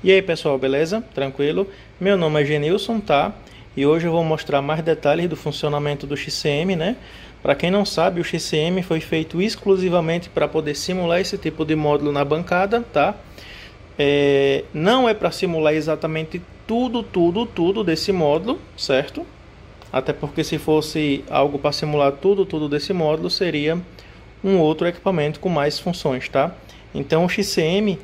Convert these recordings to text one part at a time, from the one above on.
E aí pessoal, beleza? Tranquilo? Meu nome é Genilson, tá? E hoje eu vou mostrar mais detalhes do funcionamento do XCM, né? Para quem não sabe, o XCM foi feito exclusivamente para poder simular esse tipo de módulo na bancada, tá? Não é para simular exatamente tudo desse módulo, certo? Até porque se fosse algo para simular tudo desse módulo, seria um outro equipamento com mais funções, tá? Então o XCM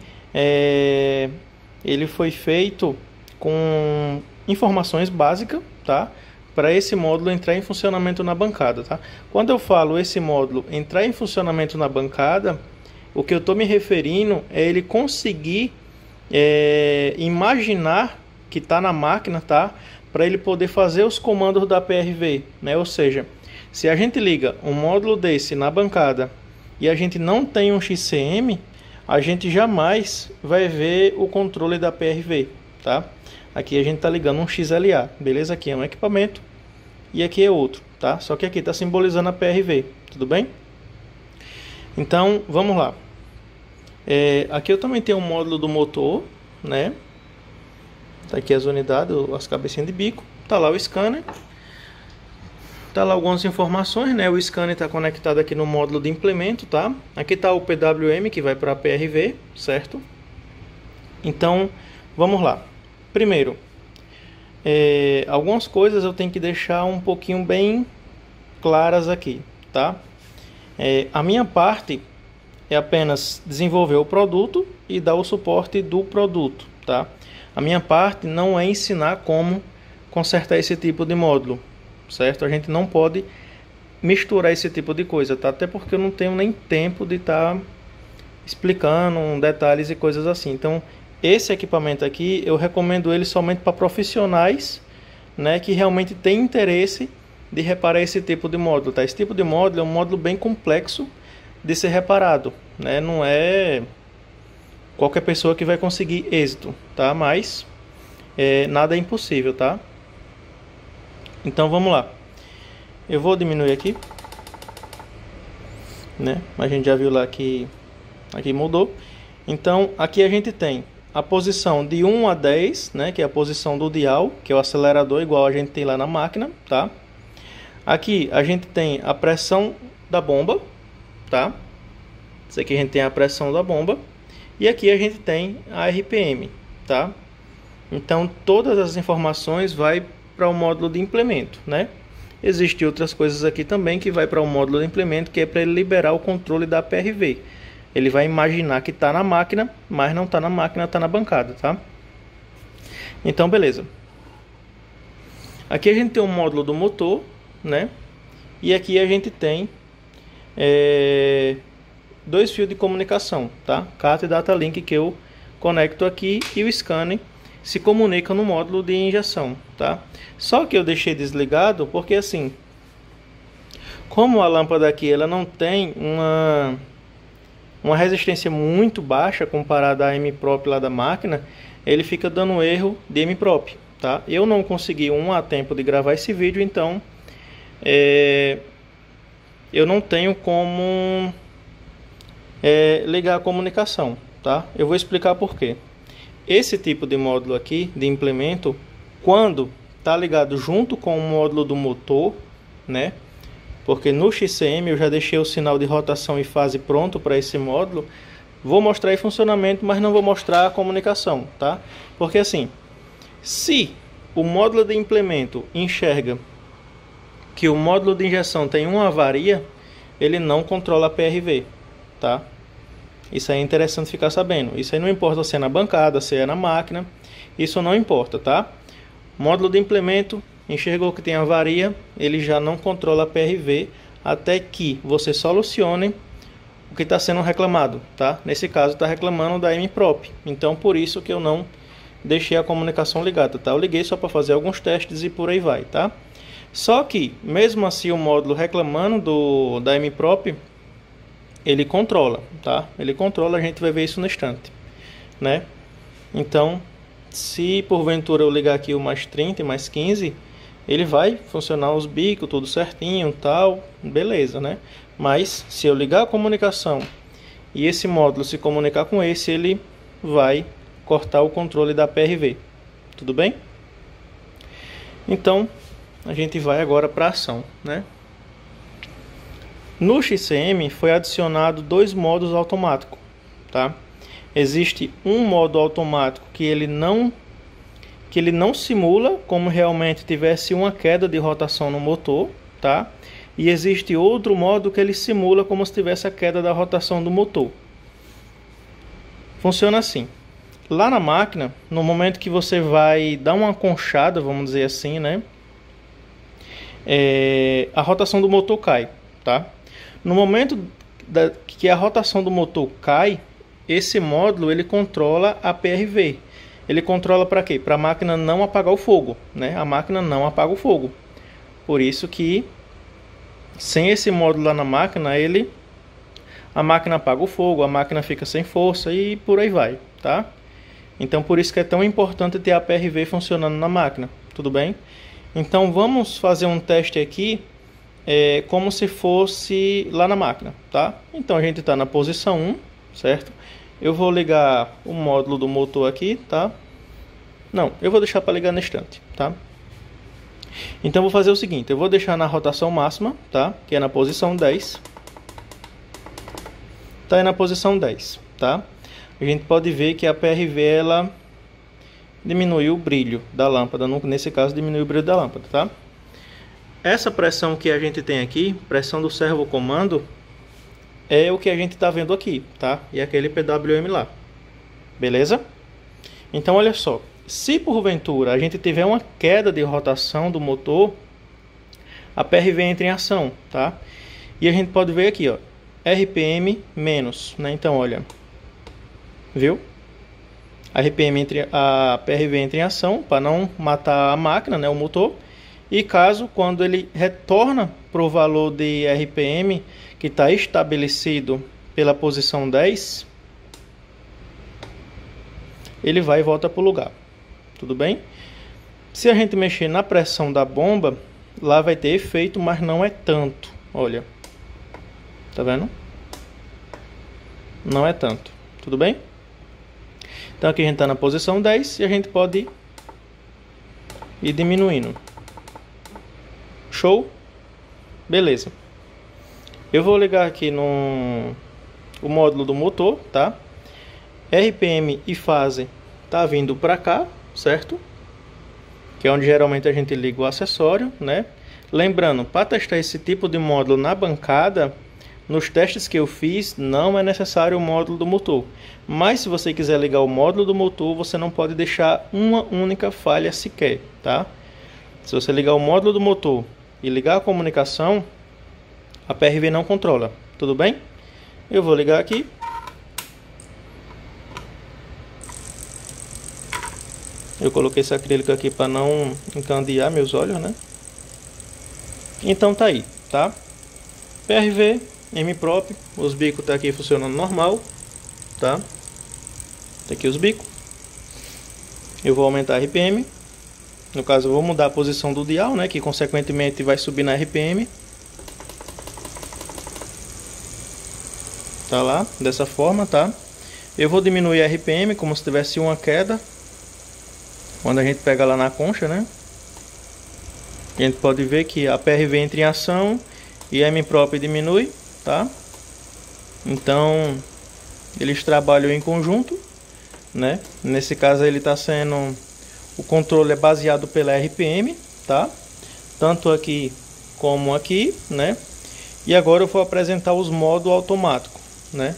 ele foi feito com informações básicas, tá? Para esse módulo entrar em funcionamento na bancada, tá? Quando eu falo esse módulo entrar em funcionamento na bancada, o que eu estou me referindo é ele conseguir imaginar que está na máquina, tá? Para ele poder fazer os comandos da PRV, né? Ou seja, se a gente liga um módulo desse na bancada e a gente não tem um XCM, a gente jamais vai ver o controle da PRV, tá? Aqui a gente está ligando um XLA, beleza? Aqui é um equipamento e aqui é outro, tá? Só que aqui está simbolizando a PRV, tudo bem? Então, vamos lá. Aqui eu também tenho um módulo do motor, né? Tá aqui as unidades, as cabecinhas de bico. Tá lá o scanner. Tá lá algumas informações, né? O scanner está conectado aqui no módulo de implemento, tá? Aqui tá o PWM que vai para a PRV, certo? Então, vamos lá. Primeiro, algumas coisas eu tenho que deixar um pouquinho bem claras aqui, tá? A minha parte é apenas desenvolver o produto e dar o suporte do produto, tá? A minha parte não é ensinar como consertar esse tipo de módulo, certo? A gente não pode misturar esse tipo de coisa, tá? Até porque eu não tenho nem tempo de estar explicando detalhes e coisas assim. Então, esse equipamento aqui, eu recomendo ele somente para profissionais, né, que realmente têm interesse de reparar esse tipo de módulo, tá? Esse tipo de módulo é um módulo bem complexo de ser reparado, né? Não é qualquer pessoa que vai conseguir êxito, tá? Mas nada é impossível, tá? Então vamos lá. Eu vou diminuir aqui, né? A gente já viu lá que aqui mudou. Então aqui a gente tem a posição de 1 a 10, né? Que é a posição do dial, que é o acelerador, igual a gente tem lá na máquina, tá? Aqui a gente tem a pressão da bomba, tá? Isso aqui a gente tem a pressão da bomba. E aqui a gente tem a RPM, tá? Então todas as informações vai para o módulo de implemento, né? Existem outras coisas aqui também que vai para o módulo de implemento, que é para ele liberar o controle da PRV. Ele vai imaginar que está na máquina, mas não está na máquina, está na bancada, tá? Então beleza. Aqui a gente tem o módulo do motor, né? E aqui a gente tem dois fios de comunicação, tá? CAT e data link que eu conecto aqui e o scanner se comunica no módulo de injeção, tá? Só que eu deixei desligado porque assim, como a lâmpada aqui ela não tem uma resistência muito baixa comparada à M-Prop lá da máquina, ele fica dando erro de M-Prop, tá? Eu não consegui a tempo de gravar esse vídeo, então eu não tenho como ligar a comunicação, tá? Eu vou explicar por quê. Esse tipo de módulo aqui de implemento, quando tá ligado junto com o módulo do motor, né? Porque no XCM eu já deixei o sinal de rotação e fase pronto para esse módulo. Vou mostrar em funcionamento, mas não vou mostrar a comunicação, tá? Porque assim, se o módulo de implemento enxerga que o módulo de injeção tem uma avaria, ele não controla a PRV, tá? Isso aí é interessante ficar sabendo. Isso aí não importa se é na bancada, se é na máquina, isso não importa, tá? Módulo de implemento enxergou que tem avaria, ele já não controla a PRV até que você solucione o que está sendo reclamado, tá? Nesse caso está reclamando da M-Prop, então por isso que eu não deixei a comunicação ligada, tá? Eu liguei só para fazer alguns testes e por aí vai, tá? Só que mesmo assim o módulo reclamando da M-Prop, ele controla, tá? Ele controla, a gente vai ver isso no instante, né? Então, se porventura eu ligar aqui o mais 30 e mais 15, ele vai funcionar os bicos, tudo certinho, tal, beleza, né? Mas, se eu ligar a comunicação e esse módulo se comunicar com esse, ele vai cortar o controle da PRV. Tudo bem? Então, a gente vai agora para a ação, né? No XCM foi adicionado 2 modos automáticos, tá? Existe um modo automático que ele não simula como realmente tivesse uma queda de rotação no motor, tá? E existe outro modo que ele simula como se tivesse a queda da rotação do motor. Funciona assim. Lá na máquina, no momento que você vai dar uma conchada, vamos dizer assim, né? A rotação do motor cai, tá? No momento que a rotação do motor cai, esse módulo ele controla a PRV. Ele controla para quê? Para a máquina não apagar o fogo, né? A máquina não apaga o fogo. Por isso que sem esse módulo lá na máquina, a máquina apaga o fogo, a máquina fica sem força e por aí vai, tá? Então por isso que é tão importante ter a PRV funcionando na máquina, tudo bem? Então vamos fazer um teste aqui como se fosse lá na máquina, tá? Então a gente está na posição 1, certo? Eu vou ligar o módulo do motor aqui, tá? Não, eu vou deixar para ligar no instante, tá? Então eu vou fazer o seguinte, eu vou deixar na rotação máxima, tá? Que é na posição 10. Tá aí na posição 10, tá? A gente pode ver que a PRV ela diminuiu o brilho da lâmpada, nesse caso diminuiu o brilho da lâmpada, tá? Essa pressão que a gente tem aqui, pressão do servo comando, é o que a gente está vendo aqui, tá? E aquele PWM lá, beleza? Então olha só, se porventura a gente tiver uma queda de rotação do motor, a PRV entra em ação, tá? E a gente pode ver aqui, ó, RPM menos, né? Então olha, viu? A PRV entra em ação para não matar a máquina, né? O motor. E caso, quando ele retorna para o valor de RPM que está estabelecido pela posição 10, ele vai e volta para o lugar. Tudo bem? Se a gente mexer na pressão da bomba, lá vai ter efeito, mas não é tanto. Olha. Tá vendo? Não é tanto. Tudo bem? Então aqui a gente está na posição 10 e a gente pode ir diminuindo. Show? Beleza. Eu vou ligar aqui o módulo do motor, tá? RPM e fase tá vindo para cá, certo? Que é onde geralmente a gente liga o acessório, né? Lembrando, para testar esse tipo de módulo na bancada, nos testes que eu fiz, não é necessário o módulo do motor. Mas se você quiser ligar o módulo do motor, você não pode deixar uma única falha sequer, tá? Se você ligar o módulo do motor e ligar a comunicação, a PRV não controla, tudo bem? Eu vou ligar aqui. Eu coloquei esse acrílico aqui para não encandear meus olhos, né? Então tá aí, tá? PRV, MProp, os bicos tá aqui funcionando normal, tá? Tá aqui os bicos. Eu vou aumentar a RPM. No caso, eu vou mudar a posição do dial, né? Que consequentemente vai subir na RPM. Tá lá, dessa forma, tá? Eu vou diminuir a RPM como se tivesse uma queda. Quando a gente pega lá na concha, né? A gente pode ver que a PRV entra em ação e a MProp diminui, tá? Então, eles trabalham em conjunto, né? Nesse caso, ele está sendo... O controle é baseado pela RPM, tá? Tanto aqui como aqui, né? E agora eu vou apresentar os modos automáticos, né?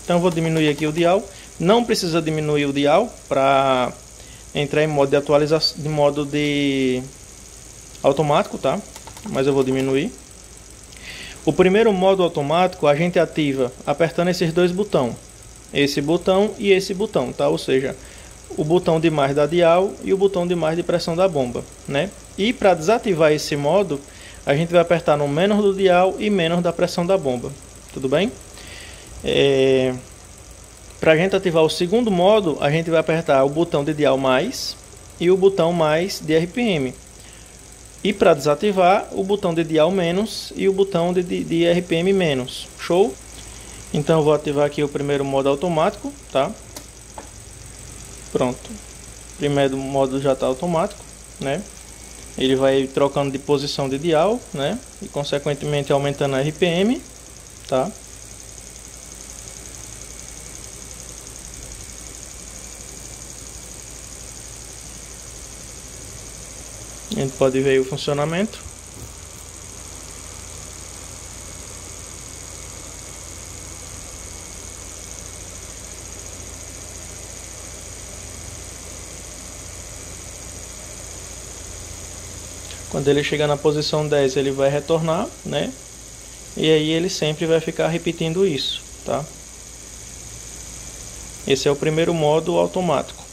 Então eu vou diminuir aqui o dial. Não precisa diminuir o dial para entrar em modo de atualização, de modo de automático, tá? Mas eu vou diminuir. O primeiro modo automático a gente ativa apertando esses dois botões. Esse botão e esse botão, tá? Ou seja, o botão de mais da dial e o botão de mais de pressão da bomba, né? E para desativar esse modo, a gente vai apertar no menos do dial e menos da pressão da bomba, tudo bem? Para a gente ativar o segundo modo, a gente vai apertar o botão de dial mais e o botão mais de RPM. E para desativar, o botão de dial menos e o botão de RPM menos. Show? Então eu vou ativar aqui o primeiro modo automático, tá? Pronto. Primeiro módulo já está automático, né? Ele vai trocando de posição de dial, né? E consequentemente aumentando a RPM, tá? A gente pode ver o funcionamento. Quando ele chegar na posição 10, ele vai retornar, né? E aí ele sempre vai ficar repetindo isso, tá? Esse é o primeiro modo automático.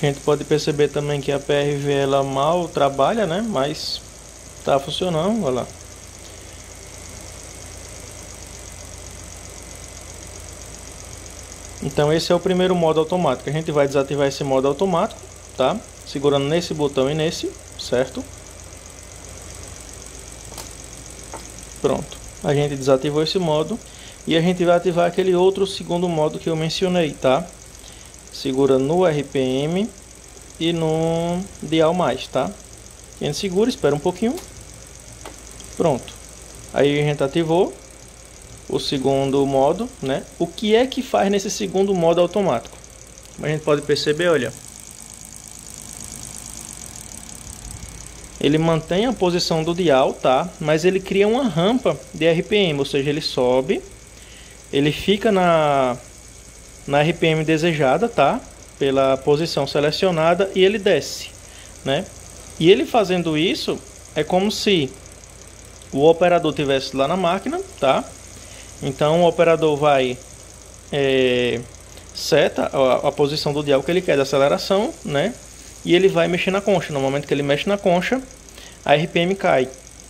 A gente pode perceber também que a PRV ela mal trabalha, né? Mas tá funcionando, olha lá. Então esse é o primeiro modo automático. A gente vai desativar esse modo automático, tá? Segurando nesse botão e nesse, certo? Pronto. A gente desativou esse modo e a gente vai ativar aquele outro segundo modo que eu mencionei, tá? Segura no RPM e no dial mais, tá? A gente segura, espera um pouquinho. Pronto. Aí a gente ativou o segundo modo, né? O que é que faz nesse segundo modo automático? A gente pode perceber, olha. Ele mantém a posição do dial, tá? Mas ele cria uma rampa de RPM, ou seja, ele sobe, ele fica na RPM desejada, tá? Pela posição selecionada e ele desce, né? E ele fazendo isso é como se o operador tivesse lá na máquina, tá? Então o operador vai seta a posição do dial que ele quer de aceleração, né? E ele vai mexer na concha. No momento que ele mexe na concha, a RPM cai,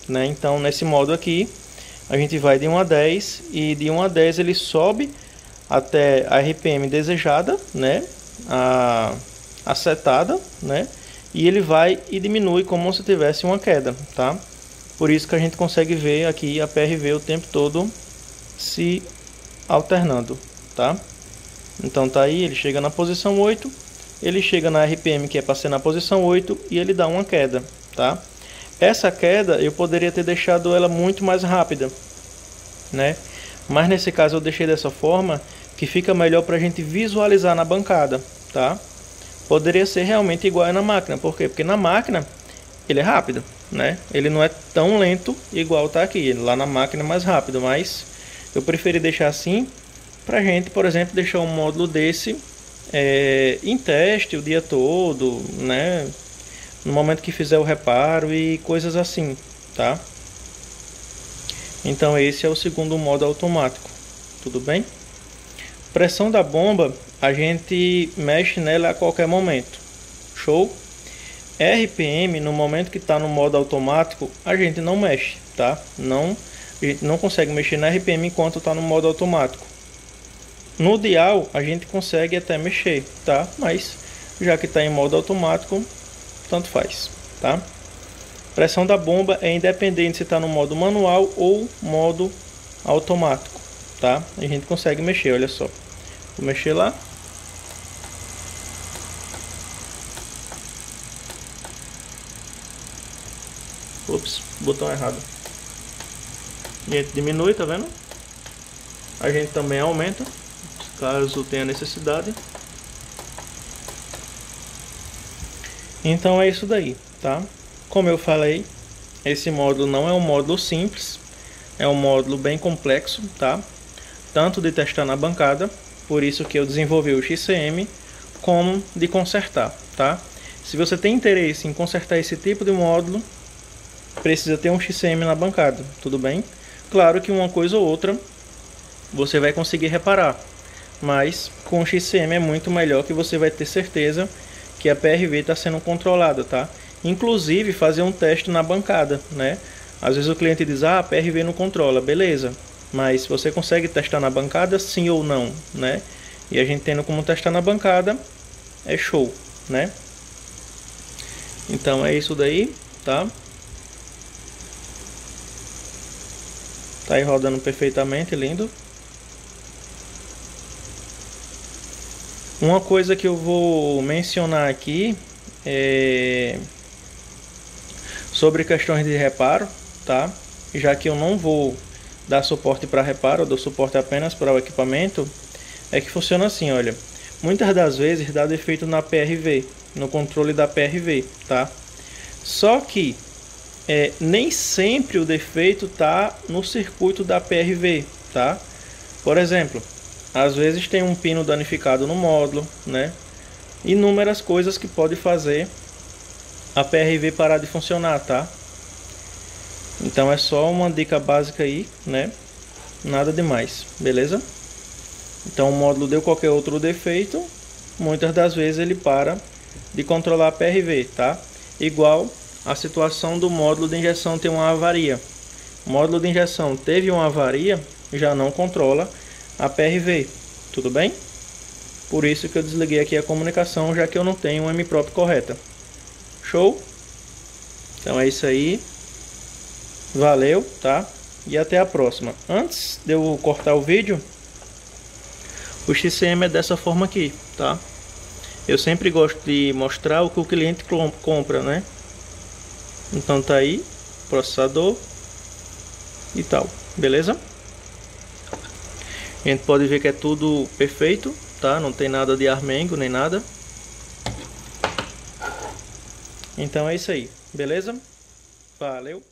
né? Então nesse modo aqui a gente vai de 1 a 10 e de 1 a 10 ele sobe até a RPM desejada, né? A setada, né? E ele vai e diminui como se tivesse uma queda, tá? Por isso que a gente consegue ver aqui a PRV o tempo todo se alternando, tá? Então tá aí, ele chega na posição 8, ele chega na RPM que é para ser na posição 8 e ele dá uma queda, tá? Essa queda eu poderia ter deixado ela muito mais rápida, né? Mas nesse caso eu deixei dessa forma que fica melhor para a gente visualizar na bancada, tá? Poderia ser realmente igual na máquina, por quê? Porque na máquina ele é rápido, né? Ele não é tão lento igual tá aqui, lá na máquina é mais rápido, mas eu preferi deixar assim para a gente, por exemplo, deixar um módulo desse em teste o dia todo, né? No momento que fizer o reparo e coisas assim, tá? Então esse é o segundo modo automático, tudo bem? Pressão da bomba, a gente mexe nela a qualquer momento, show? RPM, no momento que está no modo automático, a gente não mexe, tá? A gente não consegue mexer na RPM enquanto está no modo automático. No dial, a gente consegue até mexer, tá? Mas já que está em modo automático, tanto faz, tá? Pressão da bomba é independente se está no modo manual ou modo automático, tá? A gente consegue mexer, olha só. Vou mexer lá. Ops, botão errado. A gente diminui, tá vendo? A gente também aumenta, caso tenha necessidade. Então é isso daí, tá? Como eu falei, esse módulo não é um módulo simples, é um módulo bem complexo, tá? Tanto de testar na bancada, por isso que eu desenvolvi o XCM, como de consertar, tá? Se você tem interesse em consertar esse tipo de módulo, precisa ter um XCM na bancada, tudo bem? Claro que uma coisa ou outra você vai conseguir reparar, mas com o XCM é muito melhor, que você vai ter certeza que a PRV está sendo controlada, tá? Inclusive fazer um teste na bancada, né? Às vezes o cliente diz, a PRV não controla, beleza. Mas você consegue testar na bancada, sim ou não, né? E a gente tendo como testar na bancada, é show, né? Então é isso daí, tá? Tá aí rodando perfeitamente, lindo. Uma coisa que eu vou mencionar aqui é sobre questões de reparo, tá? Já que eu não vou dar suporte para reparo, eu dou suporte apenas para o equipamento, é que funciona assim, olha. Muitas das vezes dá defeito na PRV, no controle da PRV, tá? Só que nem sempre o defeito tá no circuito da PRV, tá? Por exemplo, às vezes tem um pino danificado no módulo, né? Inúmeras coisas que pode fazer a PRV parar de funcionar, tá? Então é só uma dica básica aí, né? Nada demais, beleza? Então o módulo deu qualquer outro defeito, muitas das vezes ele para de controlar a PRV, tá? Igual a situação do módulo de injeção ter uma avaria. O módulo de injeção teve uma avaria, já não controla a PRV, tudo bem? Por isso que eu desliguei aqui a comunicação, já que eu não tenho uma MPROP correta. Show? Então é isso aí. Valeu, tá? E até a próxima. Antes de eu cortar o vídeo, o XCM é dessa forma aqui, tá? Eu sempre gosto de mostrar o que o cliente compra, né? Então tá aí, processador e tal, beleza? A gente pode ver que é tudo perfeito, tá? Não tem nada de armengo nem nada. Então é isso aí, beleza? Valeu!